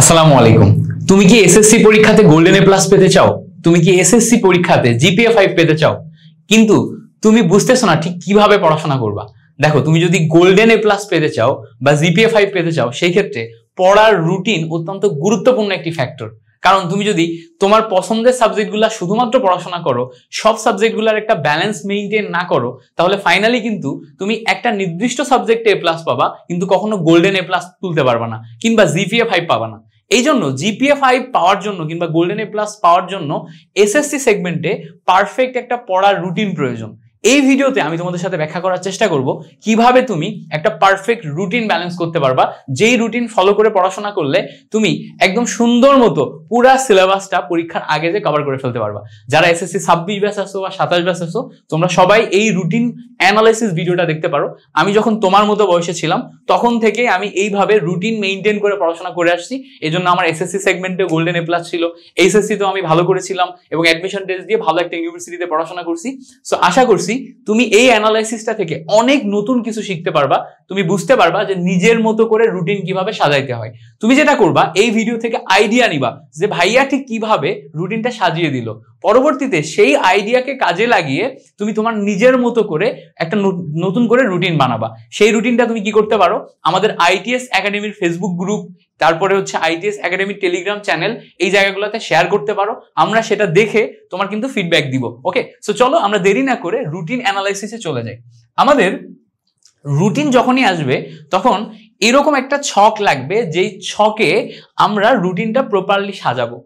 আসসালামু আলাইকুম। তুমি কি এসএসসি পরীক্ষাতে গোল্ডেন এ প্লাস পেতে চাও? তুমি কি এসএসসি পরীক্ষাতে জিপিএ 5 পেতে চাও? কিন্তু তুমি বুঝতেছো না ঠিক কিভাবে পড়াশোনা করবা। দেখো, তুমি যদি গোল্ডেন এ প্লাস পেতে চাও বা জিপিএ 5 পেতে চাও, সেই ক্ষেত্রে পড়ার রুটিন অত্যন্ত গুরুত্বপূর্ণ একটি ফ্যাক্টর। কারণ তুমি যদি তোমার পছন্দের সাবজেক্টগুলো শুধুমাত্র পড়াশোনা করো, সব সাবজেক্টগুলোর একটা ব্যালেন্স মেইনটেইন না করো, তাহলে ফাইনালি কিন্তু তুমি একটা নির্দিষ্ট সাবজেক্টে এ প্লাস পাবা, কিন্তু কখনো গোল্ডেন এ প্লাস তুলতে পারবা না, কিংবা জিপিএ 5 পাবা না। এই জন্য জিপিএ 5 পাওয়ার জন্য কিংবা গোল্ডেন এ প্লাস পাওয়ার জন্য এসএসসি সেগমেন্টে পারফেক্ট একটা পড়ার রুটিন প্রয়োজন। এই ভিডিওতে আমি তোমাদের সাথে ব্যাখ্যা করার চেষ্টা করব কিভাবে তুমি একটা পারফেক্ট রুটিন ব্যালেন্স করতে পারবা, যেই রুটিন ফলো করে পড়াশোনা করলে তুমি একদম সুন্দর মতো পুরা সিলেবাসটা পরীক্ষার আগে যে কভার করে ফেলতে পারবা। যারা এসএসসি 26 ব্যাচ আসো বা 27 ব্যাচ আসো, তোমরা সবাই এই রুটিন অ্যানালাইসিস ভিডিওটা দেখতে পারো। আমি যখন তোমার মতো বয়সে ছিলাম তখন থেকে আমি এইভাবে রুটিন মেইনটেইন করে পড়াশোনা করে আসছি। এজন্য আমার এসএসসি সেগমেন্টে গোল্ডেন এ প্লাস ছিল, এইচএসসি তো আমি ভালো করেছিলাম এবং অ্যাডমিশন টেস্ট দিয়ে ভালো একটা ইউনিভার্সিটিতে পড়াশোনা করছি। সো আশা করছি তুমি এই অ্যানালাইসিসটা থেকে অনেক নতুন কিছু শিখতে পারবা। তুমি বুঝতে পারবা যে নিজের মতো করে রুটিন কিভাবে সাজাইতে হয়। তুমি যেটা করবা, এই ভিডিও থেকে আইডিয়া নিবা যে ভাইয়া ঠিক কিভাবে রুটিনটা সাজিয়ে দিল। পরবর্তীতে সেই আইডিয়াকে কাজে লাগিয়ে তুমি তোমার নিজের মতো করে একটা নতুন করে রুটিন বানাবা। সেই রুটিনটা তুমি কি করতে পারো, আমাদের আইটিএস একাডেমির ফেসবুক গ্রুপ, তারপরে হচ্ছে আইটিএস একাডেমির টেলিগ্রাম চ্যানেল, এই জায়গাগুলোতে শেয়ার করতে পারো। আমরা সেটা দেখে তোমার কিন্তু ফিডব্যাক দিব। ওকে, সো চলো আমরা দেরি না করে রুটিন অ্যানালাইসিসে চলে যাই। আমাদের রুটিন যখনই আসবে তখন এরকম একটা ছক লাগবে, যেই ছকে আমরা রুটিনটা প্রপারলি সাজাবো।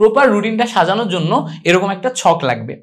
প্রপার রুটিনটা সাজানোর জন্য এরকম একটা ছক লাগবে।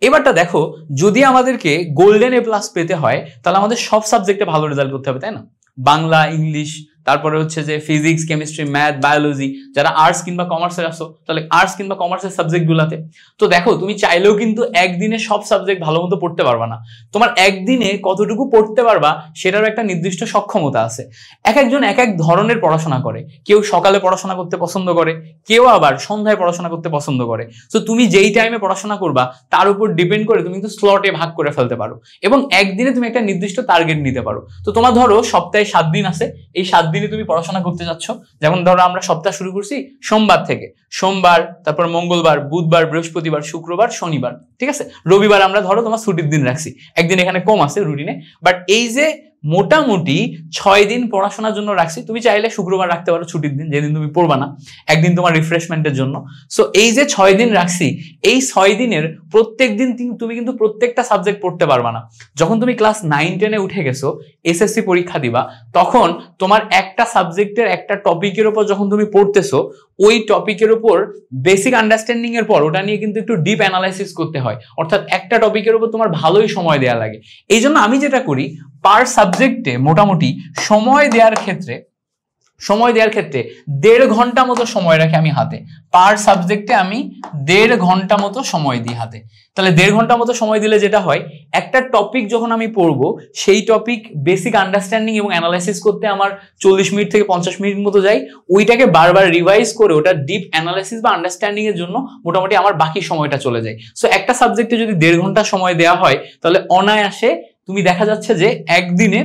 এবারটা দেখো, যদি আমাদেরকে গোল্ডেন এ প্লাস পেতে হয় তাহলে আমাদের সব সাবজেক্টে ভালো রেজাল্ট করতে হবে, তাই না? বাংলা, ইংলিশ, তারপরে হচ্ছে যে ফিজিক্স, কেমিস্ট্রি, ম্যাথ, বায়োলজি, যারা আর্টস কিংবা কমার্সের আসো তাহলে আর্টস কিংবা কমার্সের সাবজেক্টগুলোতে। তো দেখো, তুমি চাইলেও কিন্তু একদিনে সব সাবজেক্ট ভালো মতো পড়তে পারবা না। তোমার একদিনে কতটুকু পড়তে পারবা সেটারও একটা নির্দিষ্ট সক্ষমতা আছে। এক একজন এক এক ধরনের পড়াশোনা করে। কেউ সকালে পড়াশোনা করতে পছন্দ করে, কেউ আবার সন্ধ্যায় পড়াশোনা করতে পছন্দ করে। তো তুমি যেই টাইমে পড়াশোনা করবা তার উপর ডিপেন্ড করে তুমি কিন্তু স্লটে ভাগ করে ফেলতে পারো এবং একদিনে তুমি একটা নির্দিষ্ট টার্গেট নিতে পারো। তো তোমার ধরো সপ্তাহে 7 দিন আছে, এই 7 দিনে তুমি পড়াশোনা করতে যাচ্ছ। যেমন ধরো আমরা সপ্তাহ শুরু করছি সোমবার থেকে, সোমবার, তারপর মঙ্গলবার, বুধবার, বৃহস্পতিবার, শুক্রবার, শনিবার, ঠিক আছে? রবিবার আমরা ধরো তোমার ছুটির দিন রাখছি, একদিন এখানে কম আছে রুটিনে। বাট এই যে মোটামুটি 6 দিন পড়াশোনার জন্য রাখছি, তুমি চাইলে শুক্রবার রাখতে পারো ছুটির দিন, যেদিন তুমি পড়বা না, একদিন তোমার রিফ্রেশমেন্টের জন্য। সো এই যে 6 দিন রাখছি, এই 6 দিনের প্রত্যেক দিন তুমি কিন্তু প্রত্যেকটা সাবজেক্ট পড়তে পারবা না। যখন তুমি ক্লাস 9-10-এ উঠে গেছো, এসএসসি পরীক্ষা দিবা, তখন তোমার একটা সাবজেক্টের একটা টপিকের উপর যখন তুমি পড়তেছো, ওই টপিকের উপর বেসিক আন্ডারস্ট্যান্ডিং এর পর ওটা নিয়ে কিন্তু একটু ডিপ অ্যানালাইসিস করতে হয়। অর্থাৎ একটা টপিকের উপর তোমার ভালোই সময় দেওয়া লাগে। এই জন্য আমি যেটা করি, পার সাবজেক্টে মোটামুটি সময় দেওয়ার ক্ষেত্রে 1.5 ঘন্টা মতো সময় রাখি আমি হাতে। পার সাবজেক্টে আমি 1.5 ঘন্টা মতো সময় দিই হাতে। তাহলে 1.5 ঘন্টা মতো সময় দিলে যেটা হয়, একটা টপিক যখন আমি পড়বো, সেই টপিক বেসিক আন্ডারস্ট্যান্ডিং এবং অ্যানালাইসিস করতে আমার 40 মিনিট থেকে 50 মিনিট মতো যায়। ওইটাকে বারবার রিভাইজ করে ওটা ডিপ অ্যানালাইসিস বা আন্ডারস্ট্যান্ডিং এর জন্য মোটামুটি আমার বাকি সময়টা চলে যায়। সো একটা সাবজেক্টে যদি 1.5 ঘন্টা সময় দেওয়া হয়, তাহলে অনায়াসে তুমি দেখা যাচ্ছে যে একদিনে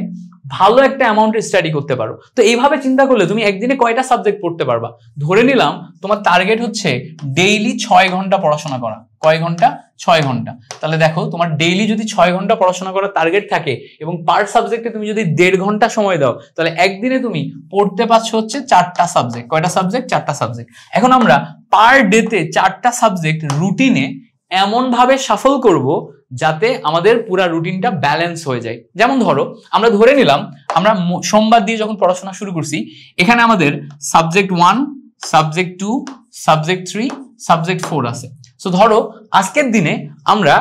ভালো একটা অ্যামাউন্টের স্টাডি করতে পারো। তো এইভাবে চিন্তা করলে তুমি একদিনে কয়টা সাবজেক্ট পড়তে পারবা? ধরে নিলাম তোমার টার্গেট হচ্ছে ডেইলি 6 ঘন্টা পড়াশোনা করা। কয় ঘন্টা? 6 ঘন্টা। তাহলে দেখো, তোমার ডেইলি যদি 6 ঘন্টা পড়াশোনা করার টার্গেট থাকে এবং পার সাবজেক্টে তুমি যদি 1.5 ঘন্টা সময় দাও, তাহলে একদিনে তুমি পড়তে পারছো হচ্ছে 4টা সাবজেক্ট। কয়টা সাবজেক্ট? 4টা সাবজেক্ট। এখন আমরা পার ডেতে 4টা সাবজেক্ট রুটিনে এমন ভাবে শাফল করব যাতে আমাদের পুরা রুটিনটা ব্যালেন্স হয়ে যায়। যেমন ধরো, আমরা ধরে নিলাম আমরা সোমবার দিয়ে যখন পড়াশোনা শুরু করছি, এখানে আমাদের সাবজেক্ট 1, সাবজেক্ট 2, সাবজেক্ট 3, সাবজেক্ট 4 আছে। সো ধরো আজকের দিনে আমরা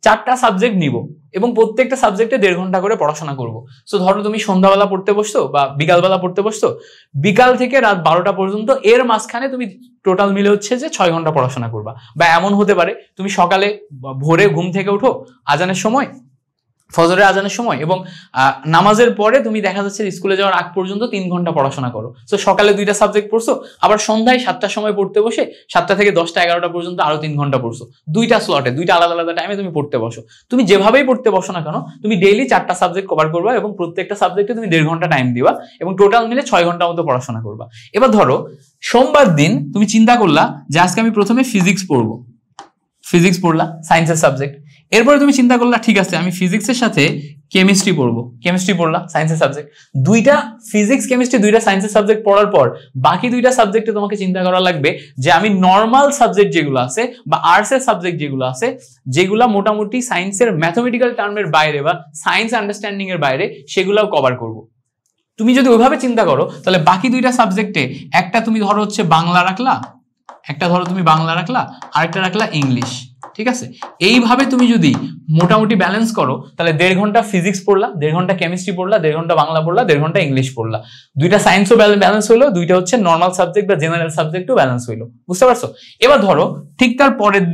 4টা সাবজেক্ট নিব এবং প্রত্যেকটা সাবজেক্টে 1.5 ঘন্টা করে পড়াশোনা করব। সো ধরো তুমি সন্ধ্যাবেলা পড়তে বসছো বা বিকালবেলা পড়তে বসছো, বিকাল থেকে রাত 12টা পর্যন্ত, এর মাঝখানে তুমি টোটাল মিলে হচ্ছে যে 6 ঘন্টা পড়াশোনা করবা। বা এমন হতে পারে তুমি সকালে ভোরে ঘুম থেকে উঠো আজানের সময়, ফজরের আজানের সময় এবং নামাজের পরে তুমি দেখা যাচ্ছে স্কুলে যাওয়ার আগ পর্যন্ত 3 ঘন্টা পড়াশোনা করো। তো সকালে 2টা সাবজেক্ট পড়ছো, আবার সন্ধ্যায় 7টার সময় পড়তে বসে 7টা থেকে 10টা 11টা পর্যন্ত আরো 3 ঘন্টা পড়ছো। 2টা স্লটে 2টা আলাদা আলাদা টাইমে তুমি পড়তে বসো। তুমি যেভাবেই পড়তে বসো না কেন, তুমি ডেইলি 4টা সাবজেক্ট কভার করবা এবং প্রত্যেকটা সাবজেক্টে তুমি 1.5 ঘন্টা টাইম দিবা এবং টোটাল মিলে 6 ঘন্টা মতো পড়াশোনা করবা। এবার ধরো সোমবার দিন তুমি চিন্তা করলা যে আজকে আমি প্রথমে ফিজিক্স পড়বো, ফিজিক্স পড়লা, সায়েন্সের সাবজেক্ট। এরপরে তুমি চিন্তা করলা ঠিক আছে আমি ফিজিক্সের সাথে কেমিস্ট্রি পড়বো, কেমিস্ট্রি পড়লা, সায়েন্সের সাবজেক্ট। 2টা ফিজিক্স কেমিস্ট্রি 2টা সায়েন্সের সাবজেক্ট পড়ার পর বাকি 2টা সাবজেক্টে তোমাকে চিন্তা করা লাগবে যে আমি নর্মাল সাবজেক্ট যেগুলো আছে বা আর্টসের সাবজেক্ট যেগুলো আছে, যেগুলো মোটামুটি সায়েন্সের ম্যাথমেটিক্যাল টার্মের বাইরে বা সায়েন্স আন্ডারস্ট্যান্ডিং এর বাইরে, সেগুলোও কভার করব। তুমি যদি ওইভাবে চিন্তা করো তাহলে বাকি 2টা সাবজেক্টে একটা তুমি ধরো হচ্ছে বাংলা রাখলা, একটা ধরো তুমি বাংলা রাখলা, আরেকটা রাখলা ইংলিশ, ঠিক আছে? এইভাবে তুমি যদি মোটামুটি ব্যালেন্স করো তাহলে 1.5 ঘন্টা ফিজিক্স পড়লা, 1.5 ঘন্টা কেমিস্ট্রি পড়লা, 1.5 ঘন্টা বাংলা পড়লা, 1.5 ঘন্টা ইংলিশ পড়লা। 2টা সায়েন্সও ব্যালেন্স হইলো, 2টা হচ্ছে নর্মাল সাবজেক্ট বা জেনারেল সাবজেক্টও ব্যালেন্স হইলো। বুঝতে পারছো? এবার ধরো ঠিক তার পরের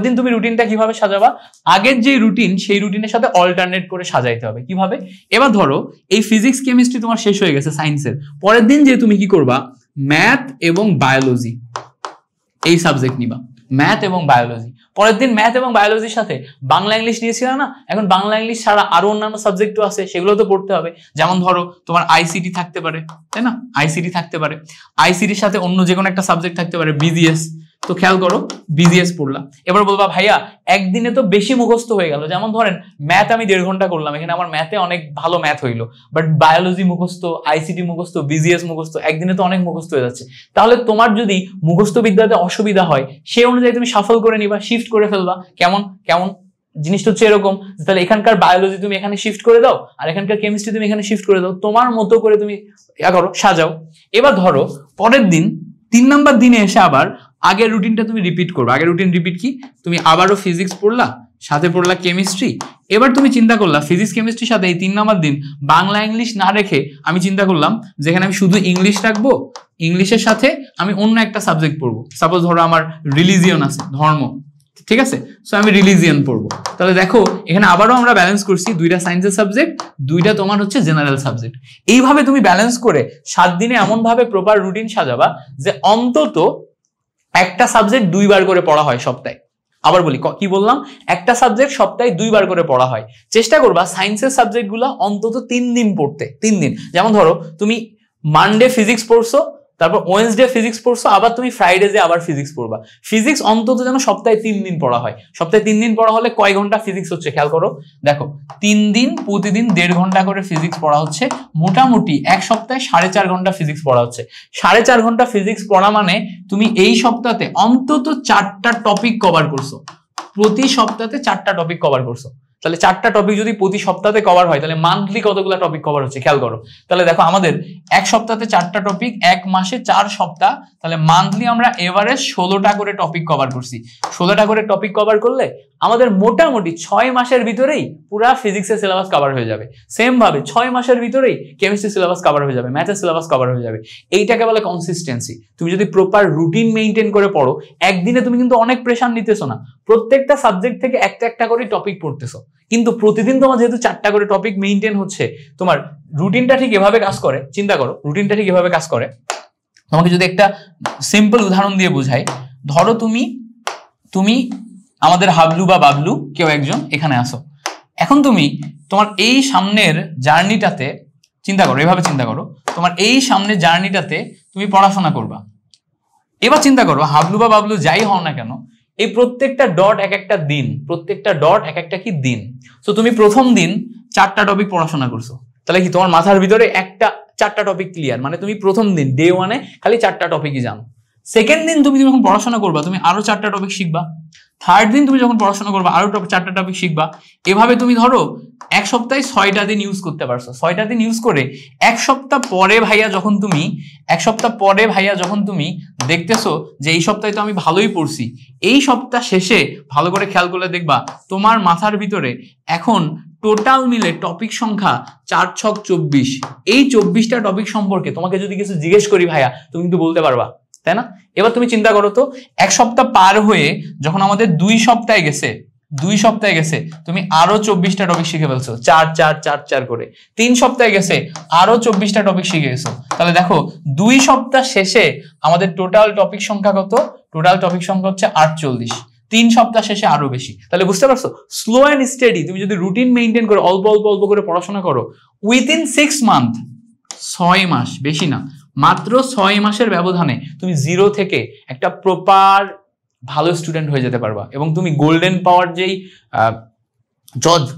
দিন তুমি রুটিনটা কিভাবে সাজাবা? আগের যে রুটিন সেই রুটিনের সাথে অল্টারনেট করে সাজাইতে হবে। কিভাবে? এবার ধরো এই ফিজিক্স কেমিস্ট্রি তোমার শেষ হয়ে গেছে সায়েন্সের, পরের দিন যে তুমি কি করবা, ম্যাথ এবং বায়োলজি এই সাবজেক্ট নিবা, ম্যাথ এবং বায়োলজি। পরের দিন ম্যাথ এবং বায়োলজির সাথে বাংলা ইংলিশ নিয়েছিল না, এখন বাংলা ইংলিশ ছাড়া আরো অন্যান্য সাবজেক্টও আছে, সেগুলো তো পড়তে হবে। যেমন ধরো তোমার আইসিটি থাকতে পারে, তাই না? আইসিটি থাকতে পারে, আইসিটির সাথে অন্য যে কোনো একটা সাবজেক্ট থাকতে পারে, বিজিএস। তো খেয়াল করো বিজিএস পড়লা। এবার বলবা ভাইয়া একদিনে তো বেশি মুখস্থ হয়ে গেল। যেমন ধরেন ম্যাথ আমি 1.5 ঘন্টা করলাম, এখানে আমার ম্যাথে অনেক ভালো ম্যাথ হইলো, বাট বায়োলজি মুখস্থ, আইসিটি মুখস্থ, বিজিএস মুখস্থ, একদিনে তো অনেক মুখস্থ হয়ে যাচ্ছে। তাহলে তোমার যদি মুখস্থ বিদ্যাতে অসুবিধা হয় সেই অনুযায়ী তুমি শাফল করে নিবা, শিফট করে ফেলবা। কেমন কেমন জিনিসটা হচ্ছে এরকম, তাহলে এখানকার বায়োলজি তুমি এখানে শিফট করে দাও আর এখানকার কেমিস্ট্রি তুমি এখানে শিফট করে দাও, তোমার মতো করে তুমি করো, সাজাও। এবার ধরো পরের দিন 3 নাম্বার দিনে এসে আবার আগের রুটিনটা তুমি রিপিট করবে। আগের রুটিন রিপিট কি? তুমি আবারও ফিজিক্স পড়লা, সাথে পড়লা কেমিস্ট্রি। এবার তুমি চিন্তা করলা ফিজিক্স কেমিস্ট্রির সাথে এই 3 নাম্বার দিন বাংলা ইংলিশ না রেখে আমি চিন্তা করলাম যেখানে আমি শুধু ইংলিশ রাখবো, ইংলিশের সাথে আমি অন্য একটা সাবজেক্ট পড়বো। সাপোজ ধরো আমার রিলিজিয়ন আছে, ধর্ম, ঠিক আছে? সো আমি রিলিজিয়ন পড়বো। তাহলে দেখো এখানে আবারও আমরা ব্যালেন্স করছি, 2টা সায়েন্সের সাবজেক্ট, 2টা তোমার হচ্ছে জেনারেল সাবজেক্ট। এইভাবে তুমি ব্যালেন্স করে 7 দিনে এমন ভাবে প্রপার রুটিন সাজাবা যে অন্তত একটা সাবজেক্ট 2 বার করে পড়া হয় সপ্তাহে। আবার বলি, কি বললাম? একটা সাবজেক্ট সপ্তাহে 2 বার করে পড়া হয়। চেষ্টা করবা সায়েন্সের সাবজেক্ট গুলো অন্তত 3 দিন পড়তে, 3 দিন। যেমন ধরো তুমি মানডে ফিজিক্স পড়ছো, তারপর ওয়েডনেসডে ফিজিক্স পড়ছো, আবার তুমি ফ্রাইডে যে আবার ফিজিক্স পড়বা। ফিজিক্স অন্তত যেন সপ্তাহে 3 দিন পড়া হয়। সপ্তাহে 3 দিন পড়া হলে কয় ঘন্টা ফিজিক্স হচ্ছে খেয়াল করো। দেখো 3 দিন প্রতিদিন 1.5 ঘন্টা করে ফিজিক্স পড়া হচ্ছে, মোটামুটি এক সপ্তাহে 4.5 ঘন্টা ফিজিক্স পড়া হচ্ছে। 4.5 ঘন্টা ফিজিক্স পড়া মানে তুমি এই সপ্তাহে অন্তত 4টা টপিক কভার করছো, প্রতি সপ্তাহে 4টা টপিক কভার করছো। তাহলে 4টা টপিক যদি প্রতি সপ্তাহে কভার হয় তাহলে মান্থলি কতগুলো টপিক কভার হচ্ছে খেয়াল করো। তাহলে দেখো আমাদের এক সপ্তাহে 4টা টপিক, এক মাসে 4 সপ্তাহ, তাহলে মান্থলি আমরা এভারেজ 16টা করে টপিক কভার করছি। 16টা করে টপিক কভার করলে আমাদের মোটামুটি 6 মাসের ভিতরেই পুরা ফিজিক্সের সিলেবাস কভার হয়ে যাবে। সেম ভাবে 6 মাসের ভিতরেই কেমিস্ট্রি সিলেবাস কভার হয়ে যাবে, ম্যাথের সিলেবাস কভার হয়ে যাবে। এইটাকে বলে কনসিস্টেন্সি। তুমি যদি প্রপার রুটিন মেইনটেইন করে পড়ো, একদিনে তুমি কিন্তু অনেক প্রেশার নিতেছো না, প্রত্যেকটা সাবজেক্ট থেকে একটা একটা করে টপিক পড়তেছো, কিন্তু প্রতিদিন তোমার যেহেতু 4টা করে টপিক মেইনটেইন হচ্ছে, তোমার রুটিনটা ঠিক এভাবে কাজ করে। চিন্তা করো রুটিনটা ঠিক এভাবে কাজ করে। তোমাকে যদি একটা সিম্পল উদাহরণ দিয়ে বোঝাই, ধরো তুমি আমাদের হাবলু বা বাবলু কেউ একজন এখানে আসো। এখন তুমি তোমার এই সামনের জার্নিটাতে চিন্তা করো, এভাবে চিন্তা করো, তোমার এই সামনের জার্নিটাতে তুমি পড়াশোনা করবা। এবার চিন্তা করো হাবলু বা বাবলু যাই হও না কেন, এই প্রত্যেকটা ডট এক একটা দিন, প্রত্যেকটা ডট এক একটা কি দিন। তো তুমি প্রথম দিন 4টা টপিক পড়াশোনা করছো, তাহলে কি তোমার মাথার ভিতরে 4টা টপিক ক্লিয়ার, মানে তুমি প্রথম দিন ডে 1-এ খালি 4টা টপিকই জানো। সেকেন্ড দিন তুমি যখন পড়াশোনা করবা তুমি আরো 4টা টপিক শিখবা। থার্ড দিন তুমি যখন পড়াশোনা করবা আরো 4টা টপিক শিখবা। এভাবে তুমি ধরো এক সপ্তাহে 6টা দিন ইউজ করতে পারছো। 6টা দিন ইউজ করে এক সপ্তাহ পরে ভাইয়া যখন তুমি দেখতেছো যে এই সপ্তাহে তো আমি ভালোই পড়ছি, এই সপ্তাহ শেষে ভালো করে খেয়াল করলে দেখবা তোমার মাথার ভিতরে এখন টোটাল মিলে টপিক সংখ্যা 4 × 6 = 24। এই 24টা টপিক সম্পর্কে তোমাকে যদি কিছু জিজ্ঞেস করি ভাইয়া তুমি কিন্তু বলতে পারবা, তাই না? এবার তুমি চিন্তা করো তো, এক সপ্তাহ পার হয়ে যখন আমাদের 2 সপ্তাহে গেছে, 2 সপ্তাহে গেছে তুমি আরো 24টা টপিক শিখে ফেলছো, 4 4 4 4 করে। 3 সপ্তাহে গেছে আরো 24টা টপিক শিখে গেছো। তাহলে দেখো 2 সপ্তাহ শেষে আমাদের টোটাল টপিক সংখ্যা কত? টোটাল টপিক সংখ্যা হচ্ছে 48। 3 সপ্তাহ শেষে আরো বেশি। তাহলে বুঝতে পারছো, স্লো অ্যান্ড স্টেডি তুমি যদি রুটিন মেইনটেইন করে অল্প অল্প অল্প করে পড়াশোনা করো, উইদিন 6 মান্থ, 6 মাস, বেশি না, মাত্র 6 মাসের ব্যবধানে তুমি জিরো থেকে একটা প্রপার ভালো স্টুডেন্ট হয়ে যেতে পারবা। এবং তুমি গোল্ডেন পাওয়ার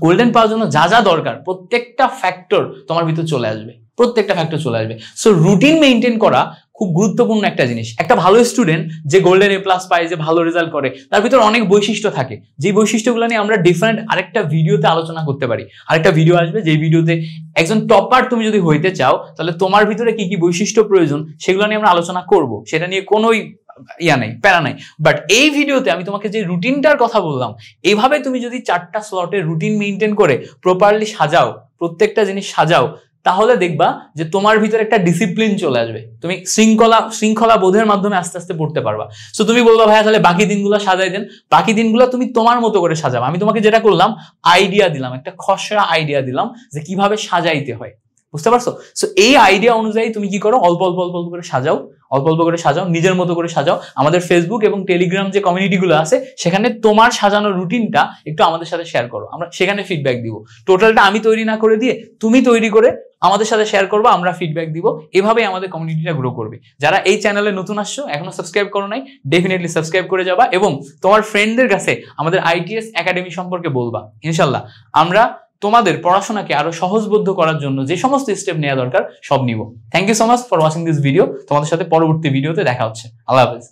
গোল্ডেন পাওয়ার জন্য যা যা দরকার প্রত্যেকটা ফ্যাক্টর তোমার ভিতর চলে আসবে, প্রত্যেকটা ফ্যাক্টর চলে আসবে। সো রুটিন মেইনটেইন করা খুব গুরুত্বপূর্ণ একটা জিনিস। একটা ভালো স্টুডেন্ট যে গোল্ডেন এ প্লাস পায়, যে ভালো রেজাল্ট করে, তার ভিতর অনেক বৈশিষ্ট্য থাকে। যে বৈশিষ্ট্যগুলো নিয়ে আমরা ডিফারেন্ট আরেকটা ভিডিওতে আলোচনা করতে পারি। আরেকটা ভিডিও আসবে যে ভিডিওতে একজন টপার তুমি যদি হইতে চাও তাহলে তোমার ভিতরে কি কি বৈশিষ্ট্য প্রয়োজন সেগুলো নিয়ে আমরা আলোচনা করব। সেটা নিয়ে কোনোই নেই, প্যারা নাই। বাট এই ভিডিওতে আমি তোমাকে যে রুটিনটার কথা বললাম, এইভাবে তুমি যদি 4টা স্লটে রুটিন মেইনটেইন করে প্রপারলি সাজাও, প্রত্যেকটা জিনিস সাজাও, তাহলে দেখবা যে তোমার ভিতরে একটা ডিসিপ্লিন চলে আসবে। তুমি শৃঙ্খলা বোধের মাধ্যমে আস্তে আস্তে পড়তে পারবা। সো তুমি বলবা ভাইয়া তাহলে বাকি দিনগুলো সাজাই দেন। বাকি দিনগুলো তুমি তোমার মতো করে সাজাবা। আমি তোমাকে যেটা করলাম, আইডিয়া দিলাম, একটা খসড়া আইডিয়া দিলাম যে কিভাবে সাজাইতে হয়। বুঝতে পারছো? সো এই আইডিয়া অনুযায়ী তুমি কি করো, অল্প অল্প অল্প অল্প করে সাজাও, অল্প অল্প করে সাজাও, নিজের মতো করে সাজাও। আমাদের ফেসবুক এবং টেলিগ্রাম যে কমিউনিটিগুলো আছে সেখানে তোমার সাজানো রুটিনটা একটু আমাদের সাথে শেয়ার করো, আমরা সেখানে ফিডব্যাক দিব। টোটালটা আমি তৈরি না করে দিয়ে তুমি তৈরি করে আমাদের সাথে শেয়ার করবো, আমরা ফিডব্যাক দিব। এভাবেই আমাদের কমিউনিটিটা গ্রো করবে। যারা এই চ্যানেলে নতুন আসছো, এখনো সাবস্ক্রাইব করো নাই, ডেফিনেটলি সাবস্ক্রাইব করে যাবা এবং তোমার ফ্রেন্ডদের কাছে আমাদের ITS একাডেমি সম্পর্কে বলবা। ইনশাল্লাহ আমরা তোমাদের পড়াশোনাকে আরো সহজবোধ্য করার জন্য যে সমস্ত স্টেপ নেওয়া দরকার সব নিব। Thank you so much for watching this video. তোমাদের সাথে পরবর্তী ভিডিওতে দেখা হচ্ছে। আল্লাহ হাফেজ।